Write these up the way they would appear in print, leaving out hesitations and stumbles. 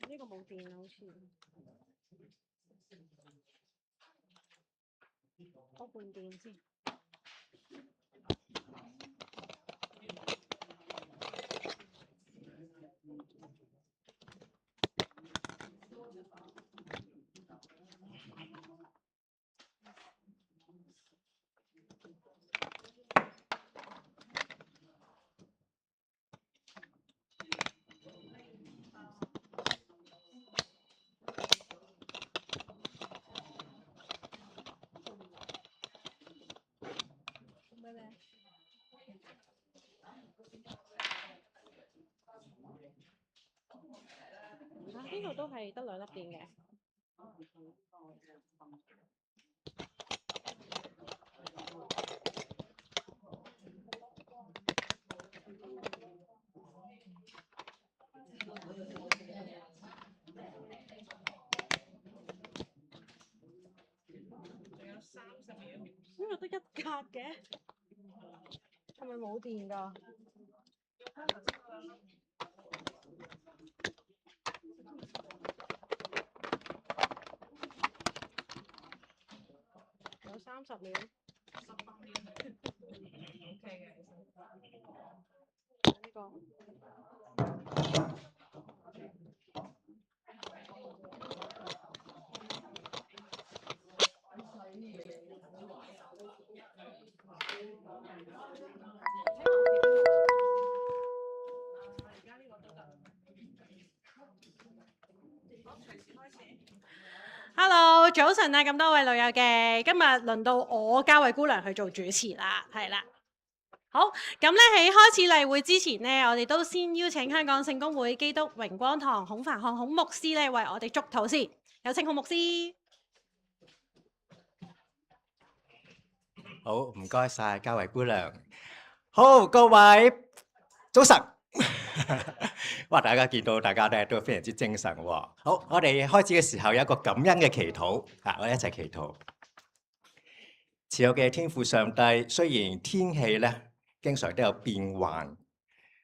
呢個冇電啊，好似開半電先。呢個都係得2粒電嘅。呢個得1格嘅，係咪冇電㗎？有30秒。呢個。Hello， 早晨啊！咁多位老友嘅，今日輪到我嘉慧姑娘去做主持啦，係啦。好，咁咧喺開始例會之前呢，我哋都先邀請香港聖公會基督榮光堂孔繁漢孔牧師咧為我哋祝禱先。有請孔牧師。好，唔該晒嘉慧姑娘。好，各位早晨。哇！大家見到大家咧都非常之精神喎。好，我哋開始嘅時候有一個感恩嘅祈禱，我哋一齊祈禱。慈愛嘅天父上帝，雖然天氣咧經常都有變幻，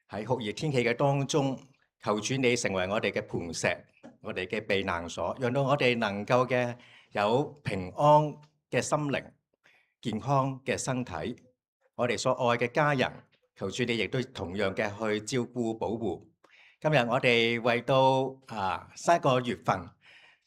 喺酷熱天氣嘅當中，求主你成為我哋嘅磐石，我哋嘅避難所，讓到我哋能夠嘅有平安嘅心靈、健康嘅身體，我哋所愛嘅家人。求主你亦都同樣嘅去照顧保護。今日我哋為到3個月份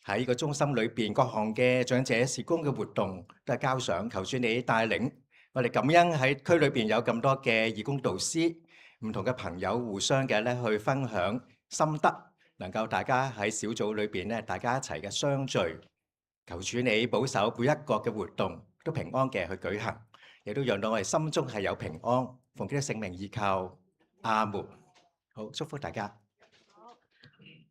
喺呢個中心裏邊各項嘅長者事工嘅活動都係交上，求主你帶領我哋感恩喺區裏邊有咁多嘅義工導師，唔同嘅朋友互相嘅咧去分享心得，能夠大家喺小組裏邊咧大家一齊嘅相聚。求主你保守每一個嘅活動都平安嘅去舉行，亦都讓到我哋心中係有平安。奉基督聖名依靠，阿門。好，祝福大家。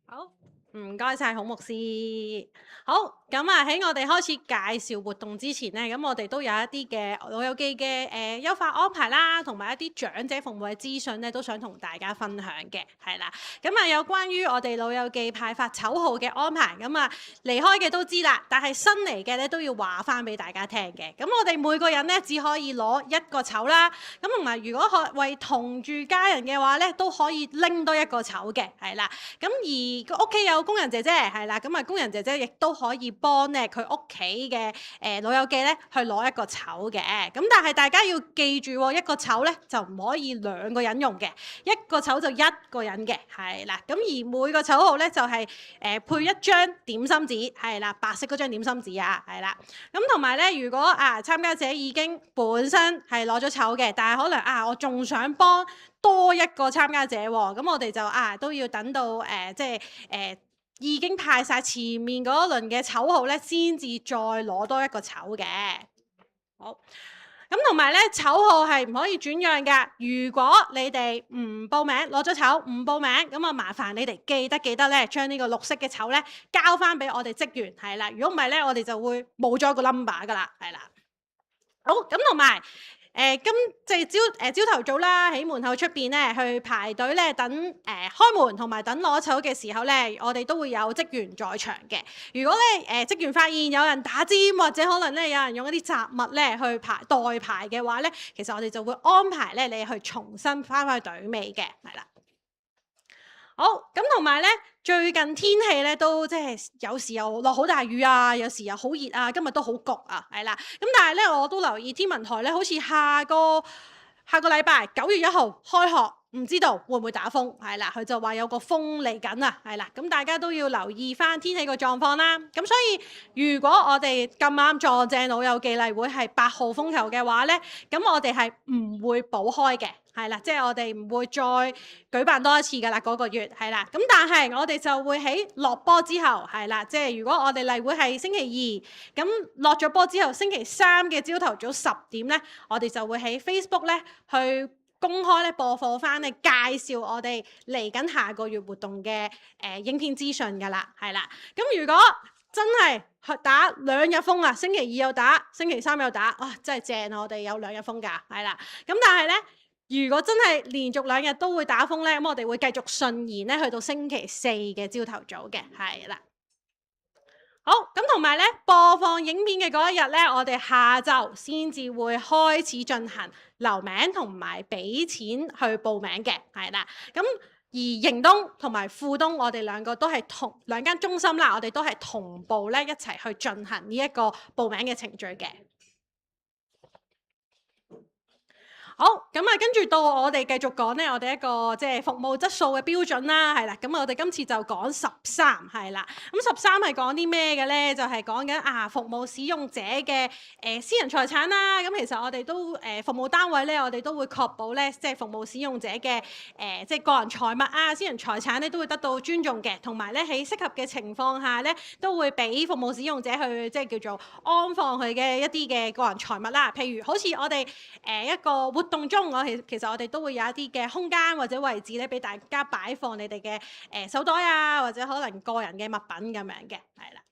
好，唔該晒孔牧師。好，咁喺我哋開始介紹活動之前呢，咁我哋都有一啲嘅老友記嘅優化安排啦，同埋一啲長者服務嘅資訊呢，都想同大家分享嘅，係啦。咁有關於我哋老友記派發籌號嘅安排，咁離開嘅都知啦，但係新嚟嘅呢都要話翻俾大家聽嘅。咁我哋每個人呢，只可以攞1個籌啦，咁同埋如果為同住家人嘅話呢，都可以拎多1個籌嘅，係啦。咁而個屋企有工人姐姐係啦，咁工人姐姐亦都可以幫咧佢屋企嘅老友記咧去攞1個籌嘅。咁但係大家要記住喎，1個籌咧就唔可以2個人用嘅，1個籌就1個人嘅，係啦。咁而每個籌號咧就係配1張點心紙，係啦，白色嗰張點心紙啊，係啦。咁同埋咧，如果參加者已經本身係攞咗籌嘅，但係可能我仲想幫多1個參加者喎，咁我哋就都要等到已經派晒前面嗰輪嘅籌號咧，先至再攞多1個籌嘅。好，咁同埋咧，籌號係唔可以轉讓㗎。如果你哋唔報名攞咗籌唔報名，咁麻煩你哋記得咧，將呢個綠色嘅籌咧交翻俾我哋職員，係啦。如果唔係咧，我哋就會冇咗個 number 㗎啦，係啦。好，咁同埋朝頭早啦，喺門口出邊咧去排隊咧等開門同埋等攞籌嘅時候咧，我哋都會有職員在場嘅。如果咧職員發現有人打尖或者可能咧有人用一啲雜物咧去代排嘅話咧，其實我哋就會安排咧你去重新翻去隊尾嘅，係啦。好，咁同埋咧，最近天氣咧都即係有時又落好大雨啊，有時又好熱啊，今日都好焗啊，係啦。咁但係咧，我都留意天文台咧，好似下個禮拜9月1號開學，唔知道會唔會打風，係啦。佢就話有個風嚟緊啊，係啦。咁大家都要留意翻天氣個狀況啦。咁所以如果我哋咁啱撞正老友記例會係8號風球嘅話咧，咁我哋係唔會補開嘅。係啦，即係我哋唔會再舉辦多一次㗎啦，嗰個月係啦。咁但係我哋就會喺落波之後係啦，即係如果我哋例會係星期2，咁落咗波之後，星期3嘅朝頭早10點咧，我哋就會喺 Facebook 咧去公開咧播放翻咧介紹我哋嚟緊下個月活動嘅影片資訊㗎啦，係啦。咁如果真係打2日風啊，星期2又打，星期3又打，哇！真係正啊！我哋有2日風㗎，係啦。咁但係咧，如果真係連續2日都會打風咧，咁我哋會繼續順延咧，去到星期4嘅朝頭早嘅，係啦。好，咁同埋咧播放影片嘅嗰一日咧，我哋下晝先至會開始進行留名同埋俾錢去報名嘅，係啦。咁而營東同埋富東，我哋兩個都係兩間中心啦，我哋都係同步咧一齊去進行呢一個報名嘅程序嘅。好，咁啊，跟住到我哋繼續講咧，我哋一個即係服務質素嘅標準啦，係啦。咁我哋今次就講13，係啦。咁13係講啲咩嘅咧？就係講緊服務使用者嘅私人財產啦。咁其實我哋都服務單位咧，我哋都會確保咧，即係服務使用者嘅即係個人財物啊、私人財產咧，都會得到尊重嘅。同埋咧喺適合嘅情況下咧，都會俾服務使用者去即係叫做安放佢嘅一啲嘅個人財物啦。譬如好似我哋一個活動中，其實我哋都會有一啲嘅空間或者位置咧，俾大家擺放你哋嘅手袋啊，或者可能個人嘅物品咁樣嘅，係啦。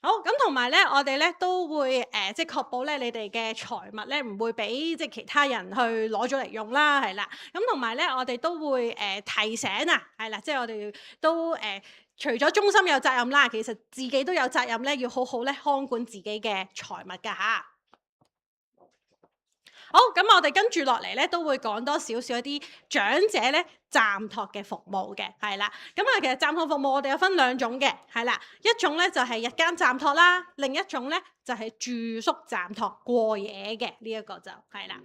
好，咁同埋咧，我哋咧都會即係確保咧你哋嘅財物咧唔會俾即係其他人去攞咗嚟用啦，係啦。咁同埋咧，我哋都會提醒啊，係啦，即係我哋都除咗中心有責任啦，其實自己都有責任咧，要好好咧看管自己嘅財物㗎嚇。好，咁我哋跟住落嚟咧，都會講多少少一啲長者咧暫託嘅服務嘅，係啦。咁啊，其實暫託服務我哋有分2種嘅，係啦。一種咧就係日間暫託啦，另一種咧就係住宿暫託過夜嘅，呢一個就係啦。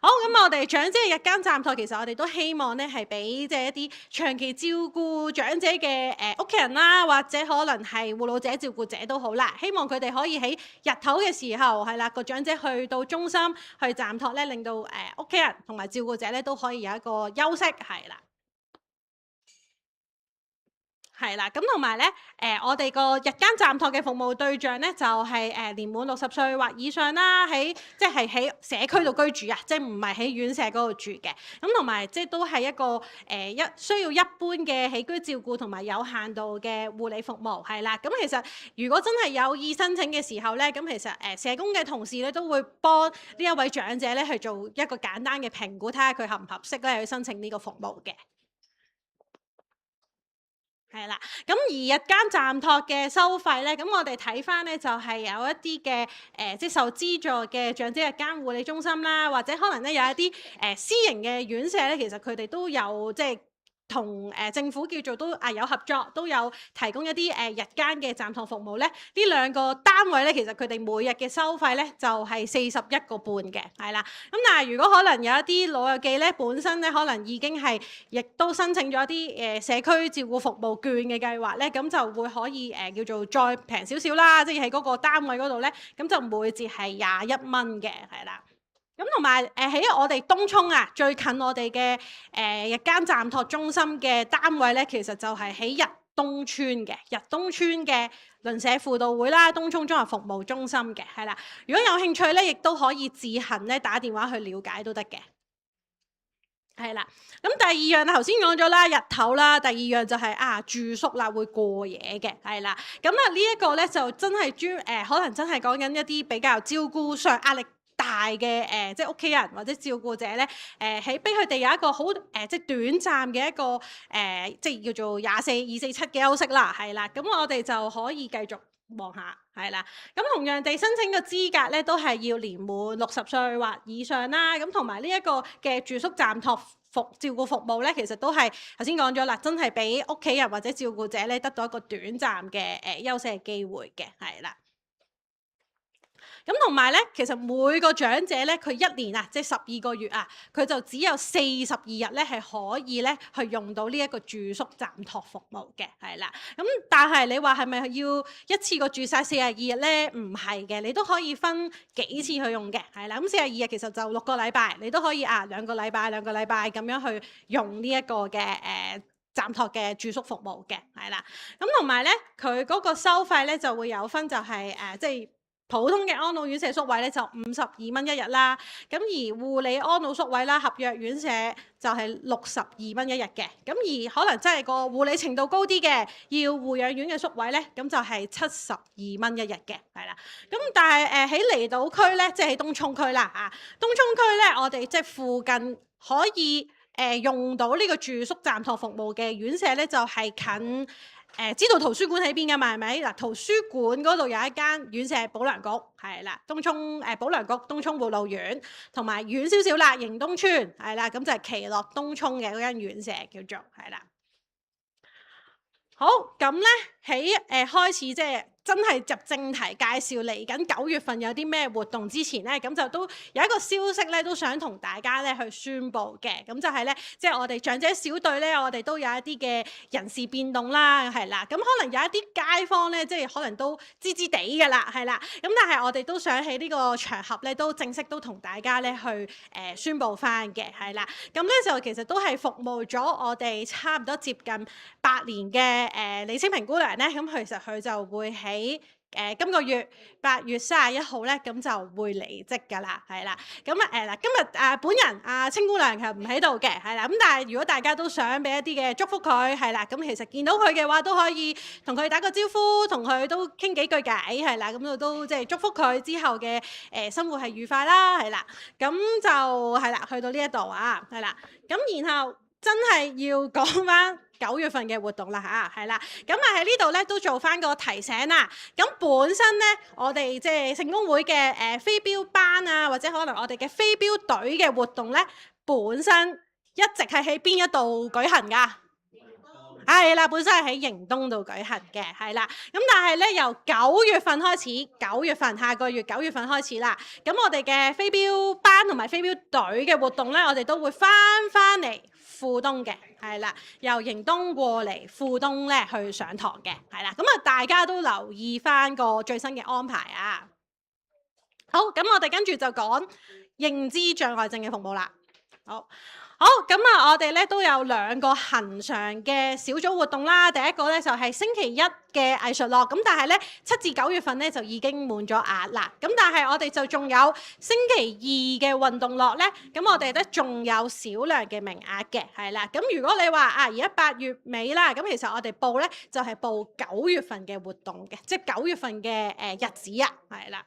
好，咁我哋長者嘅日間暫託，其實我哋都希望咧係俾即係一啲長期照顧長者嘅屋企人啦，或者可能係護老者照顧者都好啦。希望佢哋可以喺日頭嘅時候係啦，個長者去到中心去暫託咧，令到屋企人同埋照顧者咧都可以有一個休息，係啦。係啦，咁同埋咧，我哋個日間暫託嘅服務對象咧，就係年滿60歲或以上啦，即係喺社區度居住啊，即係唔係喺院舍嗰度住嘅。咁同埋即係都係一個需要一般嘅起居照顧同埋有限度嘅護理服務，係啦。咁其實如果真係有意申請嘅時候咧，咁其實社工嘅同事咧都會幫呢一位長者咧去做一個簡單嘅評估，睇下佢合唔合適咧去申請呢個服務嘅。係啦，咁而日間暫託嘅收費咧，咁我哋睇翻咧就係有一啲嘅即係受資助嘅長者日間護理中心啦，或者可能咧有一啲私營嘅院舍咧，其實佢哋都有即係同政府叫做都有合作，都有提供一啲日間嘅暫託服務咧。呢2個單位咧，其實佢哋每日嘅收費咧就係41個半嘅，係啦。咁但係如果可能有一啲老友記咧，本身咧可能已經係亦都申請咗一啲社區照顧服務券嘅計劃咧，咁就會可以叫做再平少少啦，即係喺嗰個單位嗰度咧，咁就每節係21蚊嘅，係啦。咁同埋喺我哋東涌啊，最近我哋嘅日間暫託中心嘅單位咧，其實就係喺日東村嘅鄰舍輔導會啦，東涌綜合服務中心嘅，係啦。如果有興趣咧，亦都可以自行咧打電話去了解都得嘅。係啦，咁第二樣頭先講咗啦，日頭啦，第二樣就係住宿啦，會過夜嘅，係啦。咁呢一個咧就真係可能真係講緊一啲比較照顧上壓力大大嘅即係屋企人或者照顧者咧，喺俾佢哋有一個好即係短暫嘅一個即係叫做24/247嘅休息啦，係啦，咁我哋就可以繼續望下，係啦。咁同樣地申請嘅資格咧，都係要年滿60歲或以上啦。咁同埋呢一個嘅住宿暫託照顧服務咧，其實都係頭先講咗啦，真係俾屋企人或者照顧者咧得到一個短暫嘅休息嘅機會嘅，係啦。咁同埋咧，其實每個長者咧，佢一年啊，即係12個月啊，佢就只有42日咧係可以咧去用到呢一個住宿暫託服務嘅，係啦。咁但係你話係咪要一次過住晒42日咧？唔係嘅，你都可以分幾次去用嘅，係啦。咁42日其實就6個禮拜，你都可以2個禮拜咁樣去用呢一個嘅暫託嘅住宿服務嘅，係啦。咁同埋咧，佢嗰個收費咧就會有分，就係即係普通嘅安老院舍宿位咧就52蚊一日啦，咁而護理安老宿位啦、合約院舍就係62蚊一日嘅，咁而可能真係個護理程度高啲嘅，要護養院嘅宿位咧，咁就係72蚊一日嘅，係啦。咁但係喺離島區咧，即係喺東涌區啦嚇，東涌區咧，我哋即係附近可以用到呢個住宿暫託服務嘅院舍咧，就係近。知道圖書館喺邊㗎嘛？係咪嗱？圖書館嗰度有一間院舍保良局，係啦，東涌保良局東涌護老院，同埋遠少少啦，迎東村係啦，咁就係奇樂東涌嘅嗰間院舍叫做係啦。好，咁咧喺開始即係真係入正題介紹嚟緊9月份有啲咩活動之前咧，咁就都有一個消息咧，都想同大家咧去宣佈嘅。咁就係咧，即係我哋長者小隊咧，我哋都有一啲嘅人事變動啦，係啦。咁可能有一啲街坊咧，即係可能都知知地㗎啦，係啦。咁但係我哋都想喺呢個場合咧，都正式都同大家咧去宣佈翻嘅，係啦。咁咧就其實都係服務咗我哋差唔多接近8年嘅李清平姑娘咧，咁其實佢就會喺今個月8月31號咧，咁就會離職㗎啦，係啦。咁嗱，今日本人清姑娘其實唔喺度嘅，係啦。咁但係如果大家都想俾一啲嘅祝福佢，係啦，咁其實見到佢嘅話都可以同佢打個招呼，同佢都傾幾句偈，係啦。咁都即係祝福佢之後嘅生活係愉快啦，係啦。咁就係啦，去到呢一度啊，係啦。咁然後真係要講翻9月份嘅活動啦嚇，係啦，咁喺呢度咧都做翻個提醒啦。咁本身咧，我哋即係聖公會嘅飛鏢班啊，或者可能我哋嘅飛鏢隊嘅活動咧，本身一直係喺邊一度舉行㗎？係啦，本身係喺迎東度舉行嘅，係啦。咁但係咧，由9月份開始，9月份下個月9月份開始啦。咁我哋嘅飛鏢班同埋飛鏢隊嘅活動咧，我哋都會翻嚟富東嘅，係啦，由迎東過嚟富東咧去上堂嘅，係啦。咁大家都留意翻個最新嘅安排啊。好，咁我哋跟住就講認知障礙症嘅服務啦。好，咁我哋咧都有2個恆常嘅小組活動啦。第一個咧就係星期1嘅藝術樂，咁但係咧7至9月份咧就已經滿咗額啦。咁但係我哋就仲有星期2嘅運動樂咧，咁我哋咧仲有少量嘅名額嘅，係啦。咁如果你話而家8月尾啦，咁其實我哋報咧就係報9月份嘅活動嘅，即係9月份嘅日子啊，係啦。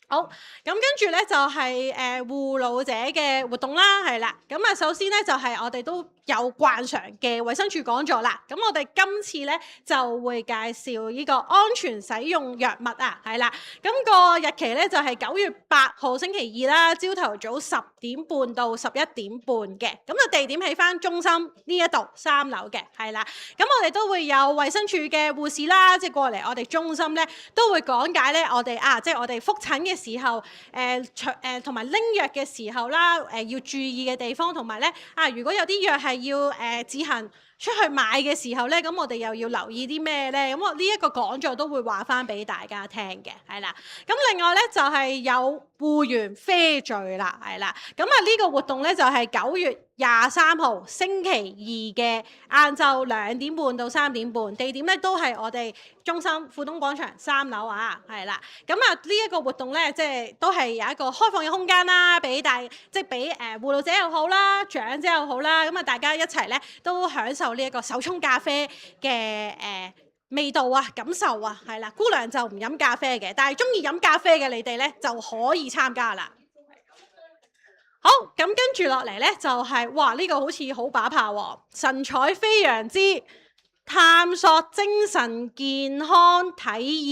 好，咁跟住咧就係護老者嘅活動啦，係啦。咁首先咧就係我哋都有慣常嘅衛生署講座啦。咁我哋今次咧就會介紹呢個安全使用藥物啊，係啦。咁個日期咧就係9月8號星期2啦，朝頭早10點半到11點半嘅。咁地點喺翻中心呢一度3樓嘅，係啦。咁我哋都會有衛生署嘅護士啦，即係過嚟我哋中心咧都會講解咧我哋即係我哋覆診嘅時候，同埋拎藥嘅時候啦，要注意嘅地方，同埋咧如果有啲藥係要自行出去買嘅時候咧，咁我哋又要留意啲咩咧？咁我呢一個講座都會話翻俾大家聽嘅，係啦。咁另外咧就係有護員啡聚啦，係啦。咁呢個活動咧就係9月23號星期2嘅晏晝2點半到3點半，地點咧都係我哋中心富東廣場3樓啊，係啦。咁呢一個活動咧，即係都係有一個開放嘅空間啦，俾即係俾護老者又好啦，長者又好啦，咁大家一齊咧都享受呢一個手沖咖啡嘅味道啊、感受啊，係啦，姑娘就唔飲咖啡嘅，但係中意飲咖啡嘅你哋咧就可以參加啦。好，咁跟住落嚟咧就係、哇呢、個好似好把炮喎，神采飛揚之探索精神健康體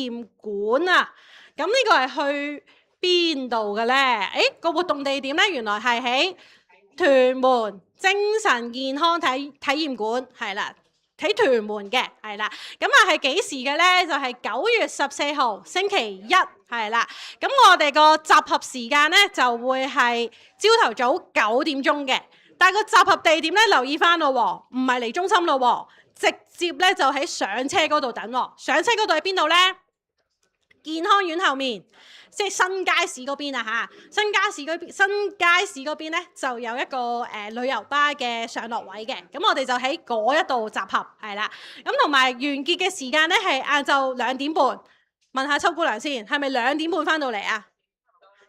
驗館啊！咁呢個係去邊度嘅咧？誒個活動地點咧，原來係喺屯門精神健康體驗館，係啦，喺屯門嘅，係啦。咁啊係幾時嘅咧？就係9月14號星期一，係啦。咁我哋個集合時間咧就會係朝頭早9點鐘嘅，但係個集合地點咧留意翻咯喎，唔係嚟中心咯喎。直接咧就喺上車嗰度等喎，上車嗰度喺邊度咧？健康院後面，即係新街市嗰邊啊嚇！新街市嗰邊咧就有一個旅遊巴嘅上落位嘅，咁我哋就喺嗰一度集合，係啦。咁同埋完結嘅時間咧係晏晝2點半。問下秋姑娘先，係咪2點半翻到嚟啊？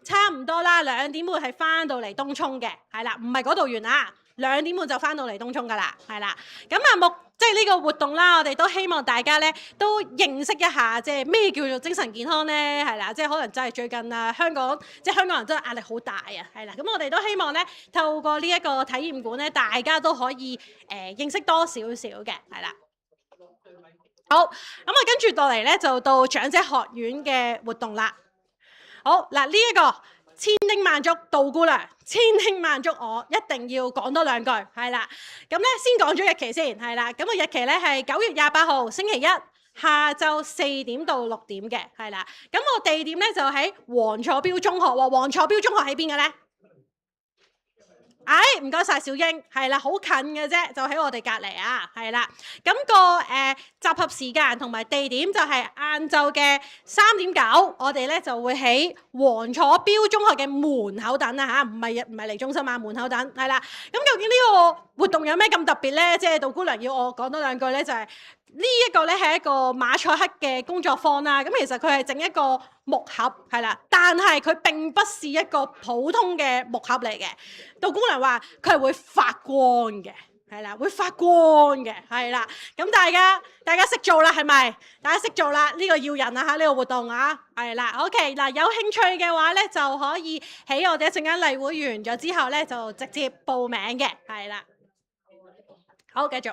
差唔多啦，2點半係翻到嚟東涌嘅，係啦，唔係嗰度完啊。2點半就翻到嚟東涌噶啦，係啦。咁啊即係呢個活動啦，我哋都希望大家咧都認識一下，即係咩叫做精神健康咧，係啦。即係可能真係最近啊，香港人真係壓力好大啊，係啦。咁我哋都希望咧透過呢一個體驗館咧，大家都可以認識多少少嘅，係啦。好，咁啊跟住落嚟咧就到長者學院嘅活動啦。好嗱，呢一個千叮萬囑杜姑娘，千叮萬囑我一定要講多2句，係啦。咁咧先講咗日期先，係啦。咁個日期咧係9月28號星期一下晝4點到6點嘅，係啦。咁個地點咧就喺黃楚標中學喎。黃楚標中學喺邊嘅咧？唔該晒小英，係啦，好近嘅啫，就喺我哋隔離啊，係啦。咁個集合時間同埋地點就係晏晝嘅3點9，我哋咧就會喺黃楚標中學嘅門口等啊嚇，唔係嚟中心啊，門口等係啦。咁究竟呢個活動有咩咁特別咧？即係杜姑娘要我講多2句咧，就係呢一個咧係一個馬賽克嘅工作坊啦。咁其實佢係整一個木盒係啦，但係佢並不是一個普通嘅木盒嚟嘅。杜姑娘話佢係會發光嘅，係啦，會發光嘅，係啦。咁大家識做啦，係咪？大家識做啦，呢個要人啊嚇，呢個活動啊，係啦。OK 嗱，有興趣嘅話咧，就可以喺我哋一陣間例會完咗之後咧，就直接報名嘅，係啦。好，繼續。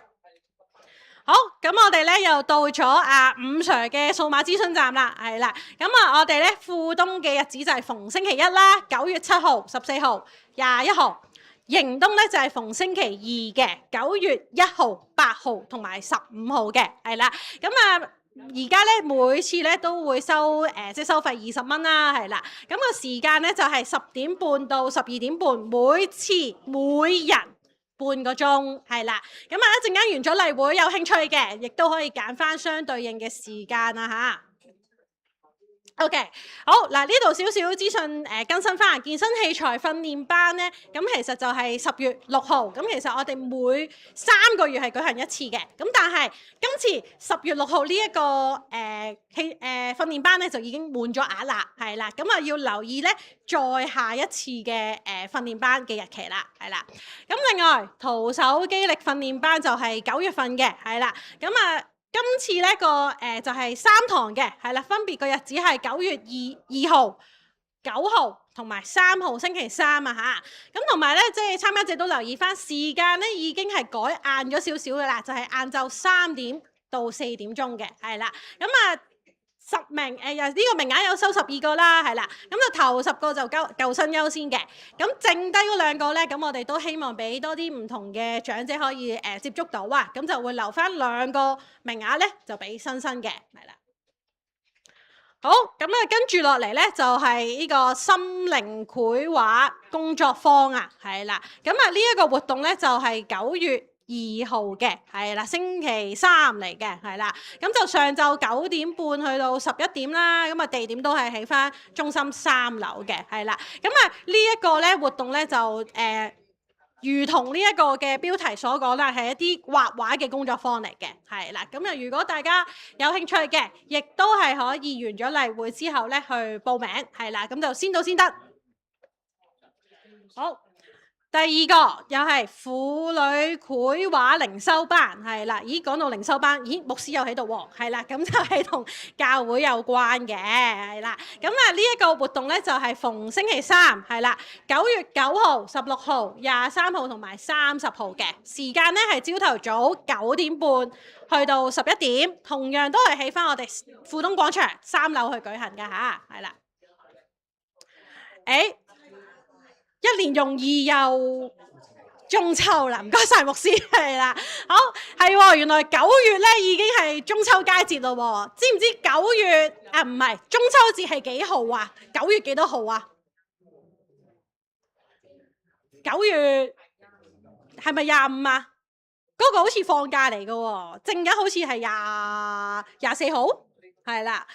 好，咁我哋咧又到咗5 Sir 嘅數碼諮詢站啦，係啦。咁我哋咧富東嘅日子就係逢星期一啦，9月7號、14號、21號。迎東咧就係逢星期2嘅9月1號、8號同埋15號嘅，係啦。咁而家咧每次咧都會收即係收費20蚊啦，係啦。咁個時間咧就係10點半到12點半，每次每人半個鐘，係啦。咁一陣間完咗例會，有興趣嘅亦都可以揀翻相對應嘅時間啊嚇。OK， 好嗱，呢度少少資訊更新翻健身器材訓練班咧，咁其實就係10月6號，咁其實我哋每3個月係舉行一次嘅，咁但係今次10月6號呢一個訓練班咧就已經滿咗額啦，係啦，咁要留意咧再下一次嘅訓練班嘅日期啦，係啦，咁另外徒手肌力訓練班就係9月份嘅，係啦，咁今次呢個就係3堂嘅，係啦，分別個日子係9月2號、9號同埋3號星期3啊嚇。咁同埋咧，即係參加者都留意翻時間咧，已經係改晏咗少少嘅啦，就係晏晝3點到4點鐘嘅，係啦。咁10名呢個名額有收12個啦，係啦，咁就頭10個就舊生優先嘅，咁剩低嗰2個咧，咁我哋都希望俾多啲唔同嘅長者可以接觸到啊，咁就會留翻2個名額咧，就俾新生嘅，係啦。好，咁跟住落嚟咧就係呢個心靈繪畫工作坊啊，係啦，咁呢一個活動咧就係9月2號嘅，係啦，星期3嚟嘅，係啦，咁就上晝9點半去到11點啦，咁地點都係喺翻中心3樓嘅，係啦，咁呢一個咧活動咧就如同呢一個嘅標題所講啦，係一啲畫畫嘅工作坊嚟嘅，係啦，咁如果大家有興趣嘅，亦都係可以完咗例會之後咧去報名，係啦，咁就先到先得。好。第二個又係婦女繪畫靈修班，係啦。咦，講到靈修班，咦，牧師又喺度喎，係啦，咁就係同教會有關嘅，係啦。咁啊，呢一個活動咧就係逢星期三，係啦，9月9號、16號、23號同埋30號嘅時間咧係朝頭早9點半去到11點，同樣都係喺翻我哋富東廣場3樓去舉行㗎嚇，係啦。誒。一年容易又中秋啦，唔該晒牧師，係啦，好係喎，原來9月咧已經係中秋佳節咯喎，知唔知9月啊唔係中秋節係幾號啊？9月幾多號啊？9月係咪25啊？嗰個好似放假嚟嘅喎，正日好似係24號，係啦。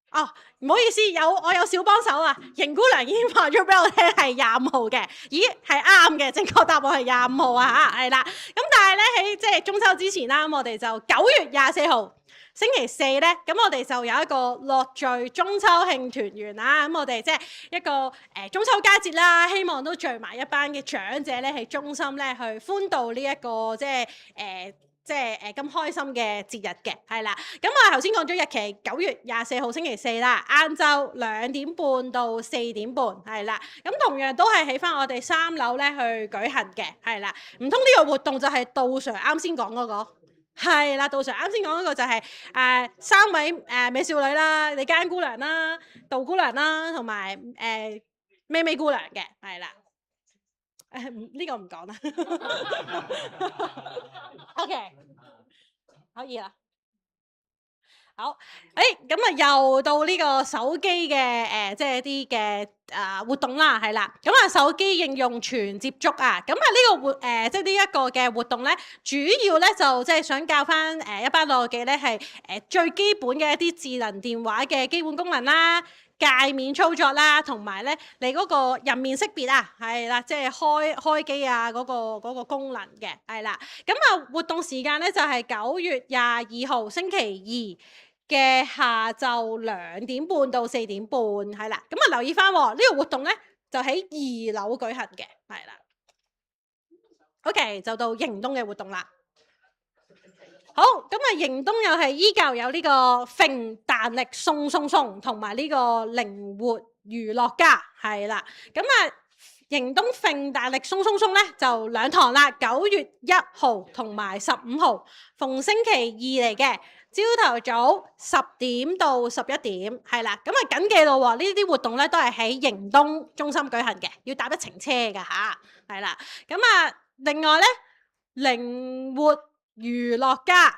哦，唔好意思，我有小幫手啊！邢姑娘已經話咗俾我聽係25號嘅，咦係啱嘅，正確答案係25號啊嚇，係啦。咁但係咧喺即係中秋之前啦，我哋就9月24號星期四咧，咁我哋就有一個樂聚中秋慶團圓啦。咁我哋即係一個中秋佳節啦，希望都聚埋一班嘅長者咧，喺中心咧去歡度呢一個即係咁開心嘅節日嘅，係啦。咁我頭先講咗日期9月24號星期四啦，晏晝2點半到4點半，係啦。咁同樣都係喺翻我哋3樓咧去舉行嘅，係啦。唔通呢個活動就係杜 Sir 啱先講嗰個？係啦，杜 Sir 啱先講嗰個就係3位美少女啦，李嘉欣姑娘啦、杜姑娘啦，同埋美美姑娘嘅，係啦。呢個唔講啦。OK， 可以啦。好，咁啊又到呢個手機嘅即係一啲嘅活動啦，係啦。咁啊手機應用全接觸啊，咁啊呢個即係呢一個嘅活動咧，主要咧就即係想教翻一班老友記咧係最基本嘅一啲智能電話嘅基本功能啦。界面操作啦，同埋咧你嗰個人面識別啊，係啦，即係開機啊嗰個功能嘅，係啦。咁啊活動時間咧就係9月22號星期二嘅下晝2點半到4點半，係啦。咁啊留意翻喎，呢個活動咧就喺2樓舉行嘅，係啦。OK， 就到迎冬嘅活動啦。好，咁啊，迎冬又係依舊有呢個揈彈力送，同埋呢個靈活娛樂家，係啦。咁啊，迎冬揈彈力送咧就2堂啦，9月1號同埋15號，逢星期二嚟嘅，朝頭早10點到11點，係啦。咁啊，緊記咯喎，呢啲活動咧都係喺迎冬中心舉行嘅，要搭一程車㗎吓，係啦。咁啊，另外咧靈活娛樂家，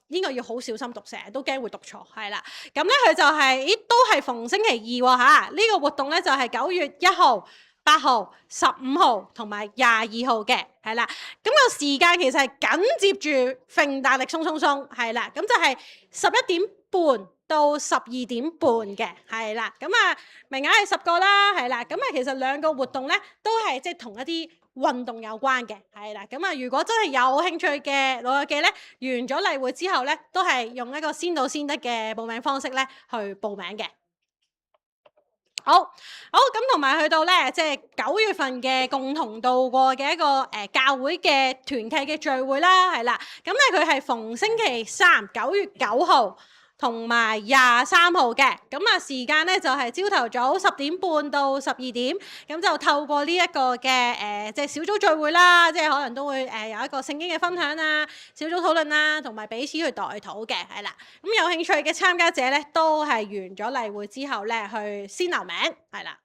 呢個要好小心讀，成日都驚會讀錯，係啦。咁咧佢就係都係逢星期二喎嚇。呢個活動咧就係9月1號、8號、15號同埋22號嘅，係啦。咁個時間其實係緊接住揈彈力送，係啦。咁就係11點半到12點半嘅，係啦。咁啊名額係10個啦，係啦。咁啊其實兩個活動咧都係即係同一啲運動有關嘅，係啦。咁啊，如果真係有興趣嘅老友記咧，完咗例會之後咧，都係用一個先到先得嘅報名方式咧去報名嘅。好，咁同埋去到咧，即係9月份嘅共同度過嘅一個教會嘅團契嘅聚會啦，係啦。咁咧佢係逢星期三9月9號。同埋23號嘅，咁啊時間咧就係朝頭早10點半到12點，咁就透過呢一個嘅即係小組聚會啦，即係可能都會有一個聖經嘅分享啊、小組討論啦，同埋彼此去代禱嘅，係啦。咁有興趣嘅參加者咧，都係完咗例會之後咧，去先留名，係啦。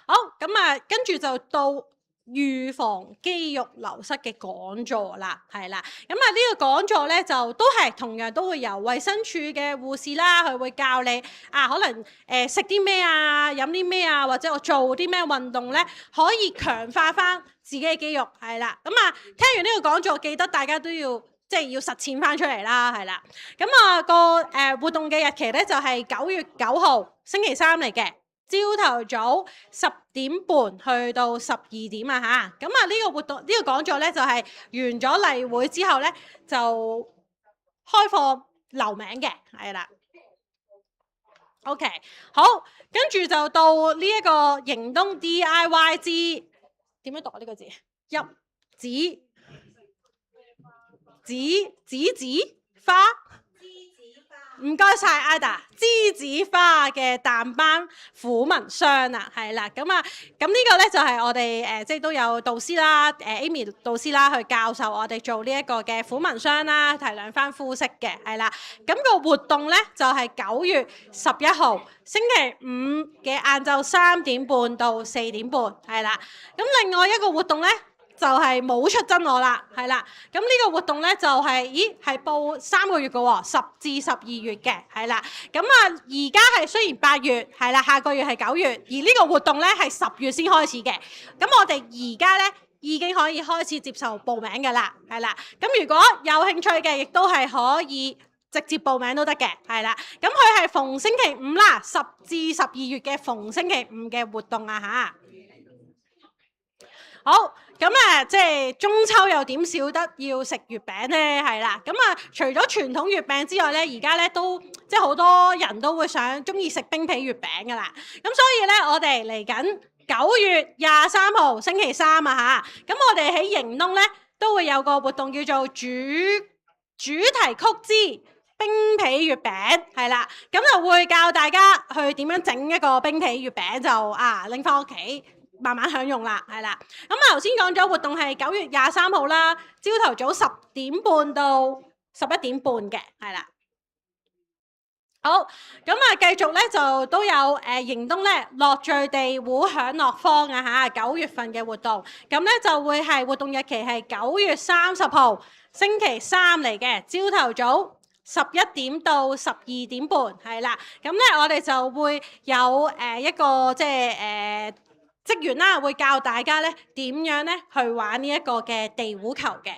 好，咁啊跟住就到預防肌肉流失嘅講座啦，係啦。咁啊呢個講座咧就都係同樣都會由衛生署嘅護士啦，佢會教你可能食啲咩啊、飲啲咩啊，或者我做啲咩運動咧，可以強化翻自己嘅肌肉，係啦。咁啊聽完呢個講座，記得大家都要即係要實踐翻出嚟啦，係啦。咁啊個活動嘅日期咧就係9月9號星期三嚟嘅。朝頭早10點半去到12點啊嚇，咁啊呢個活動呢個講座咧就係完咗例會之後咧就開放留名嘅，係啦。OK， 好，跟住就到呢一個營東 DIY 之點樣讀呢個字？入梔花。唔該晒 Ada， 梔子花嘅淡斑虎紋霜啊，係啦，咁呢個咧就係我哋即係都有導師啦，Amy 導師啦，去教授我哋做呢一個嘅虎紋霜啦，提亮翻膚色嘅，係啦。咁個活動咧就係9月11號星期五嘅晏晝3點半到4點半，係啦。咁另外一個活動咧，就係冇出真我啦，係啦。咁呢個活動咧就係、係報3個月嘅喎，10至12月嘅，係啦。咁而家係雖然8月，係啦，下個月係9月，而呢個活動咧係10月先開始嘅。咁我哋而家咧已經可以開始接受報名嘅啦，係啦。咁如果有興趣嘅，亦都係可以直接報名都得嘅，係啦。咁佢係逢星期五啦，10至12月嘅逢星期五嘅活動啊嚇。好，咁即係中秋又點少得要食月餅呢？係啦，咁除咗傳統月餅之外咧，而家咧都即係好多人都會中意食冰皮月餅噶啦。咁所以咧，我哋嚟緊9月23號星期三啊嚇，咁我哋喺營東咧都會有個活動叫做主題曲之冰皮月餅，係啦，咁就會教大家去點樣整一個冰皮月餅，就拎翻屋企慢慢享用啦，係啦。咁頭先講咗活動係9月23號啦，朝頭早10點半到11點半嘅，係啦。好，咁繼續咧就都有營東咧樂聚地壺享樂坊啊嚇，9月份嘅活動，咁咧就會係活動日期係9月30號星期三嚟嘅，朝頭早11點到12點半，係啦。咁咧我哋就會有一個即係職員啦，會教大家咧點樣咧去玩呢一個嘅地壺球嘅。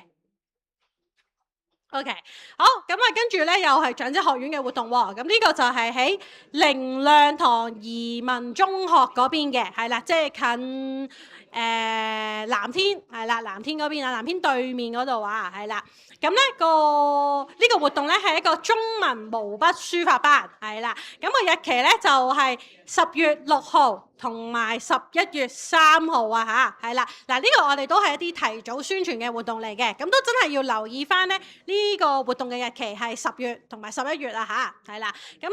OK， 好，咁跟住咧又係長者學院嘅活動喎。咁呢個就係喺靈糧堂移民中學嗰邊嘅，係啦，即係近藍天，係啦，藍天嗰邊啊，藍天對面嗰度啊，係啦。咁呢個活動咧係一個中文毛筆書法班，係啦。咁個日期咧就係10月6號同埋11月3號啊嚇，係啦。嗱，呢個我哋都係一啲提早宣傳嘅活動嚟嘅，咁都真係要留意翻咧呢個活動嘅日期係10月同埋11月啊嚇，係啦。咁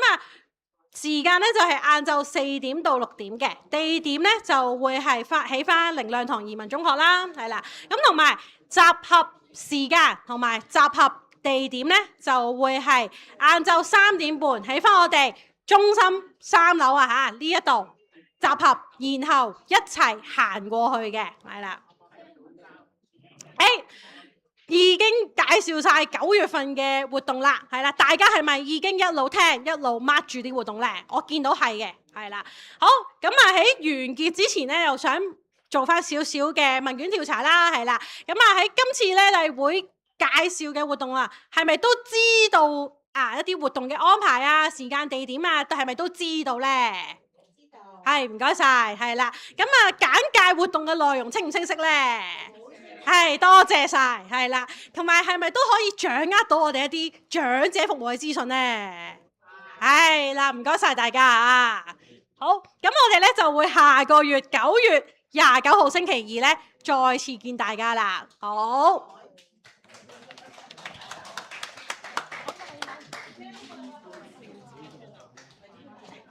時間咧就係晏晝4點到6點嘅，地點咧就會係起翻靈糧堂移民中學啦，係啦。咁同埋集合時間同埋集合地點咧就會係晏晝3點半喺翻我哋中心3樓啊嚇，呢一度集合，然後一齊行過去嘅，係啦。已經介紹晒9月份嘅活動啦，係啦，大家係咪已經一路聽一路 mark 住啲活動呢？我見到係嘅，係啦。好，咁喺完結之前呢，又想做翻少少嘅問卷調查啦，係啦。咁喺今次呢例會介紹嘅活動啊，係咪都知道一啲活動嘅安排啊、時間地點啊，係咪都知道呢？知道。係，唔該晒，係啦。咁簡介活動嘅內容清唔清晰呢？係，多謝晒，係啦，同埋係咪都可以掌握到我哋一啲長者服務嘅資訊呢？係啦，唔該晒大家啊！好，咁我哋咧就會下個月9月29號星期二咧再次見大家啦。好。